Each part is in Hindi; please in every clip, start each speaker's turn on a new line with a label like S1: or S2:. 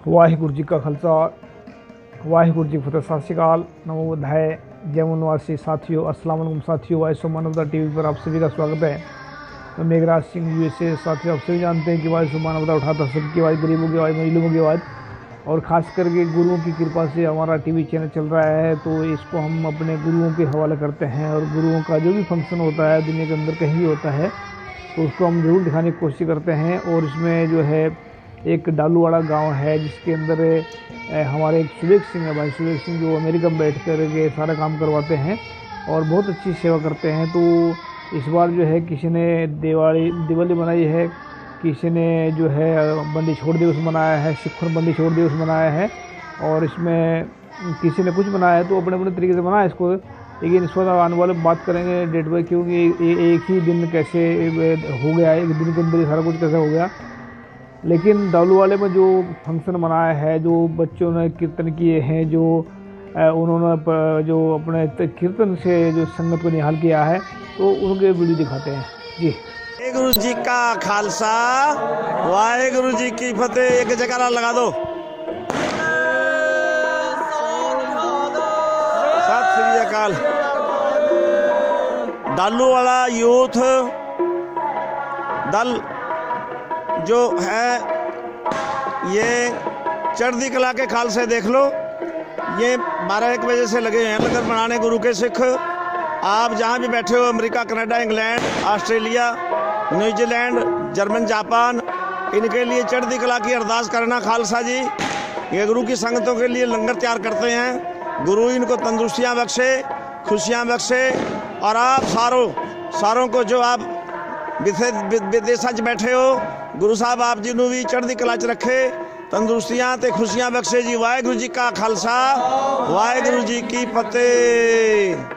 S1: वाहिगुरु जी का खालसा वाहिगुरु जी फतेह। सत श्री अकाल, नमो बुद्धाय, जय मनवासी साथियों, अस्सलाम वालेकुम साथियों। वॉइस ऑफ मानवता टीवी पर आप सभी का स्वागत है। मैं मेघराज सिंह यूएसए। साथियों, आप सभी जानते हैं कि वॉइस ऑफ मानवता उठाता सबकी आवाज़, गरीबों की आवाज़, मजलूमों की आवाज़, और ख़ास करके गुरुओं की कृपा से हमारा टीवी चैनल चल रहा है। तो इसको हम अपने गुरुओं के हवाले करते हैं, और गुरुओं का जो भी फंक्शन होता है दुनिया के अंदर कहीं भी होता है तो उसको हम ज़रूर दिखाने की कोशिश करते हैं। और इसमें जो है एक डालूवाड़ा गांव है जिसके अंदर हमारे एक सुरेख सिंह है, भाई सुरेख सिंह, जो अमेरिका में बैठ कर के सारा काम करवाते हैं और बहुत अच्छी सेवा करते हैं। तो इस बार जो है किसी ने दिवाली मनाई है, किसी ने जो है बंदी छोड़ दिवस मनाया है, सिखों बंदी छोड़ दिवस मनाया है, और इसमें किसी ने कुछ मनाया है। तो अपने अपने तरीके से मनाया इसको। लेकिन इस पर आने वाले बात करेंगे डेट बाई, क्योंकि एक ही दिन कैसे हो गया, एक दिन के अंदर सारा कुछ कैसे हो गया। लेकिन दालू वाले में जो फंक्शन मनाया है, जो बच्चों ने कीर्तन किए हैं, जो उन्होंने जो अपने कीर्तन से जो संगत को निहाल किया है, तो उनके वीडियो दिखाते हैं जी।
S2: वाहेगुरु जी का खालसा, वाहेगुरु जी की फतेह। एक जगह लगा दो। सत श्री अकाल। डालू वाला यूथ दल जो है, ये चढ़ती कला के खालसे देख लो। ये 12-1 बजे से लगे हैं लंगर बनाने गुरु के सिख। आप जहाँ भी बैठे हो, America, Canada, England, Australia, New Zealand, German, Japan, इनके लिए चढ़ती कला की अरदास करना। खालसा जी ये गुरु की संगतों के लिए लंगर तैयार करते हैं। गुरु इनको तंदुरुस्तियाँ बख्शे, खुशियाँ बख्शे, और आप सारों को जो आप विदेशा च बैठे हो, गुरु साहब आप जी भी चढ़ती कला च रखे, तंदुरुस्तियाँ ते खुशियाँ बख्शे जी। वाहेगुरु जी का खालसा, वाहेगुरु जी की फतेह।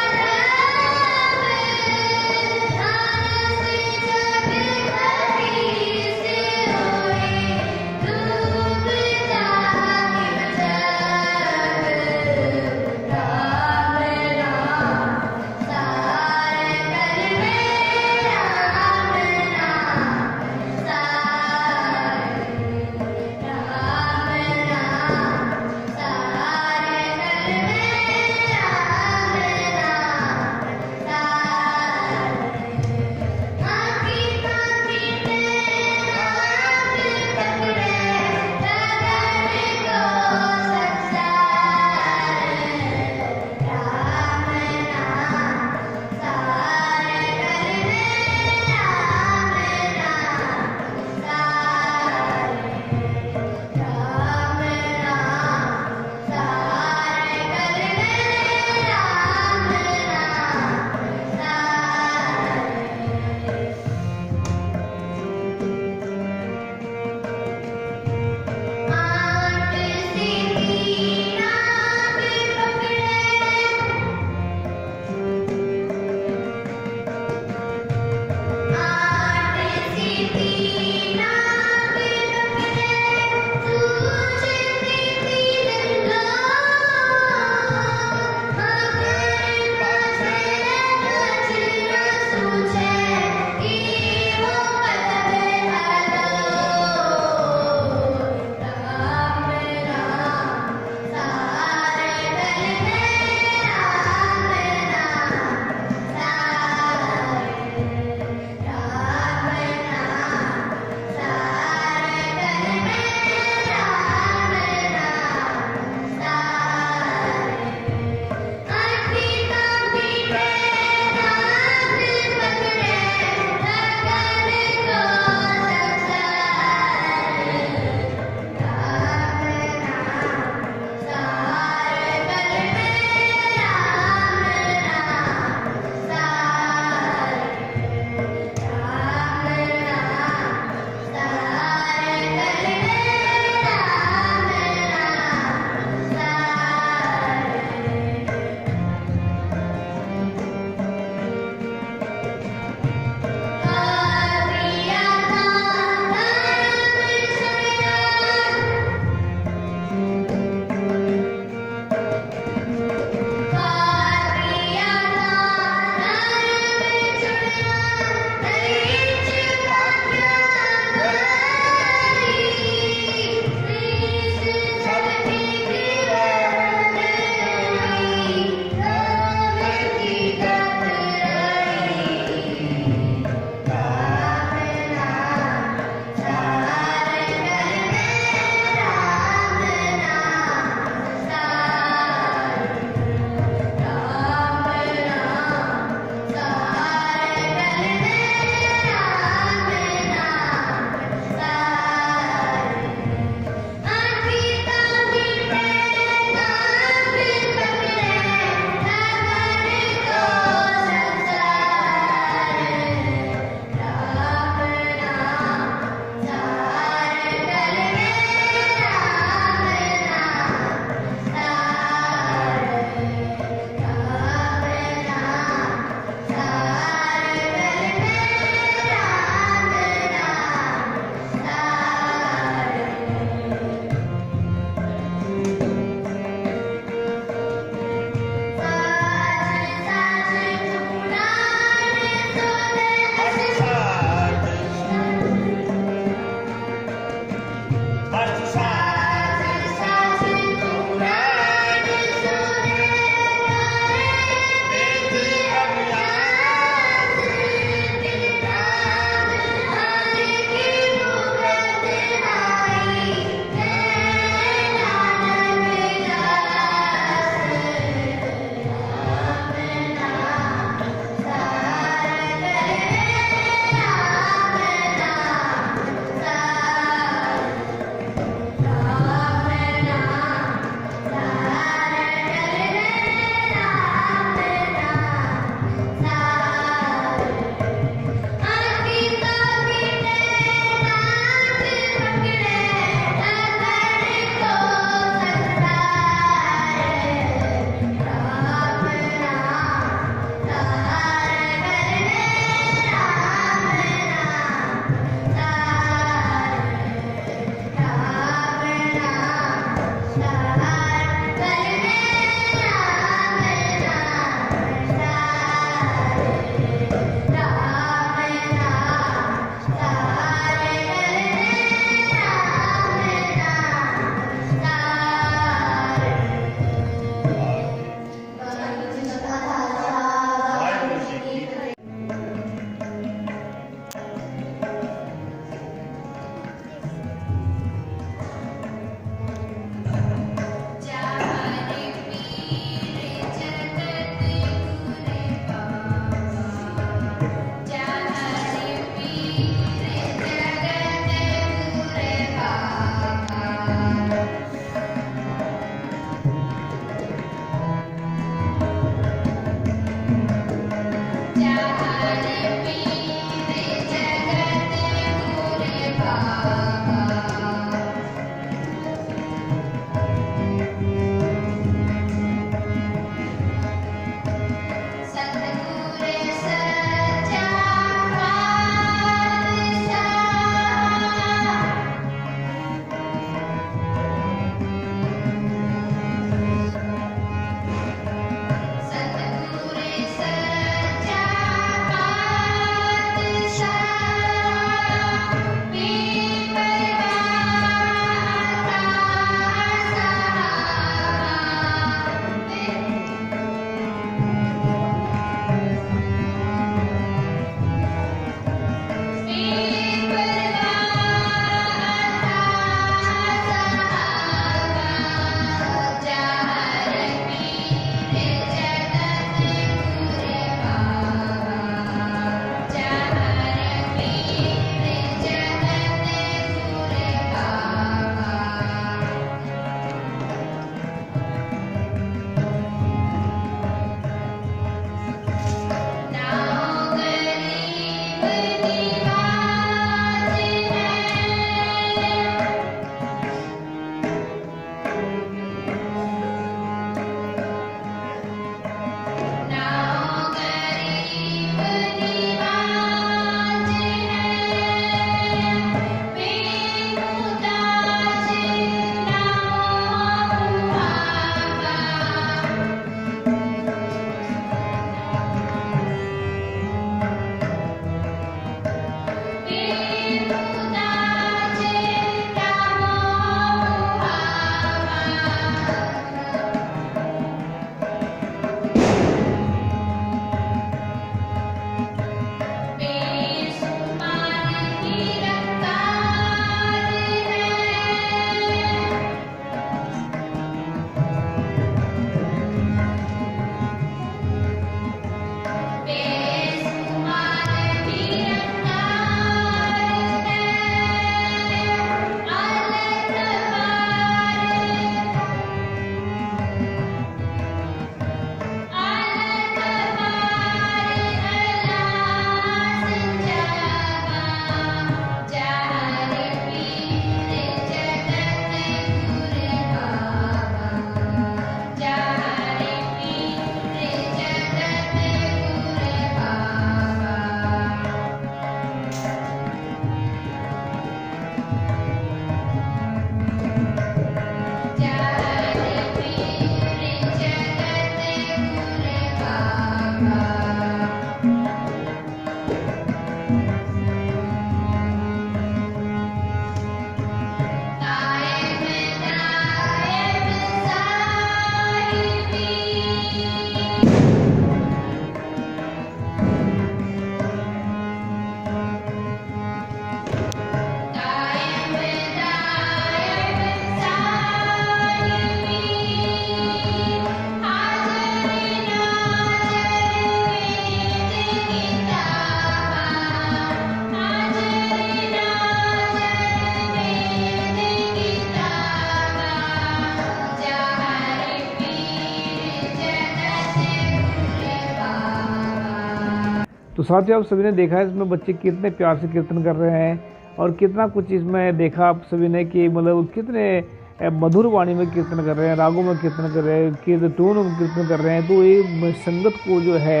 S1: तो साथियों आप सभी ने देखा है इसमें बच्चे कितने प्यार से कीर्तन कर रहे हैं और कितना कुछ इसमें देखा आप सभी ने कि मतलब कितने मधुर वाणी में कीर्तन कर रहे हैं, रागों में कीर्तन कर रहे हैं, कीर्तन में कीर्तन कर रहे हैं। तो ये संगत को जो है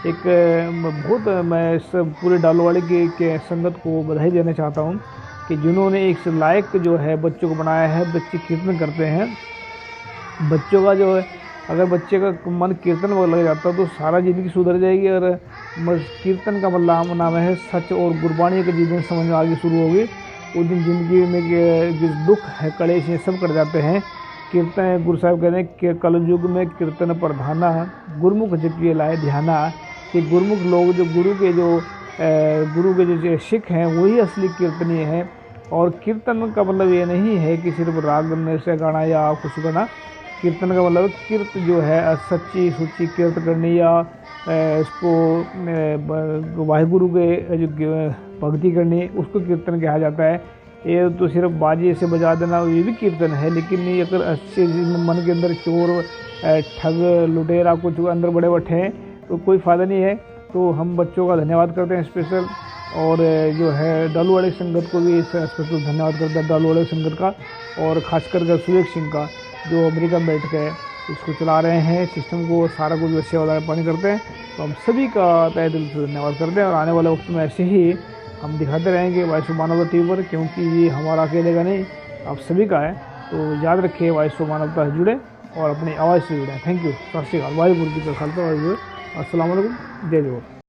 S1: एक बहुत मैं इस पूरे डालूवाड़ी के संगत को बधाई देना चाहता हूँ कि जिन्होंने एक लायक जो है बच्चों को बनाया है। बच्चे कीर्तन करते हैं, बच्चों का जो है अगर बच्चे का मन कीर्तन में लग जाता है तो सारा ज़िंदगी सुधर जाएगी। और कीर्तन का मतलब नाम है सच और गुरबाणी का जिस दिन समझ में आगे शुरू होगी उस दिन ज़िंदगी में जिस दुख है कलेश ये सब कट जाते हैं। कीर्तन गुरु साहब कहते हैं कि कलयुग में कीर्तन प्रधाना गुरुमुख जपिए लाए ध्याना, कि गुरुमुख लोग जो गुरु के जो सिख हैं वही असली कीर्तनीय हैं। और कीर्तन का मतलब ये नहीं है कि सिर्फ राग से गाना या कुछ गाना। कीर्तन का मतलब कीर्त जो है सच्ची सुच्ची कीर्त करनी या इसको वाहिगुरु के जो भक्ति करनी उसको कीर्तन कहा जाता है। ये तो सिर्फ बाजे से बजा देना ये भी कीर्तन है, लेकिन ये अगर अच्छे मन के अंदर चोर ठग लुटेरा कुछ अंदर बड़े बैठे हैं तो कोई फ़ायदा नहीं है। तो हम बच्चों का धन्यवाद करते हैं स्पेशल, और जो है डालूवाड़ी संगत को भी स्पेशल धन्यवाद करते हैं डालूवाड़ी संगत का, और ख़ासकर सुरेश सिंह का जो अमेरिका में बैठ के इसको चला रहे हैं सिस्टम को, सारा कुछ सेवा पानी करते हैं। तो हम सभी का तहे दिल से धन्यवाद करते हैं। और आने वाले वक्त में ऐसे ही हम दिखाते रहेंगे वॉइस ऑफ मानवता टीवी पर, क्योंकि ये हमारा अकेले का नहीं आप सभी का है। तो याद रखिए वॉइस ऑफ मानवता से जुड़े और अपनी आवाज़ से जुड़े। Thank you. सत श्री अकाल। वाहिगुरू जी का खालसा वाहिगुरू। अस्सलाम वालेकुम। जय जोहर।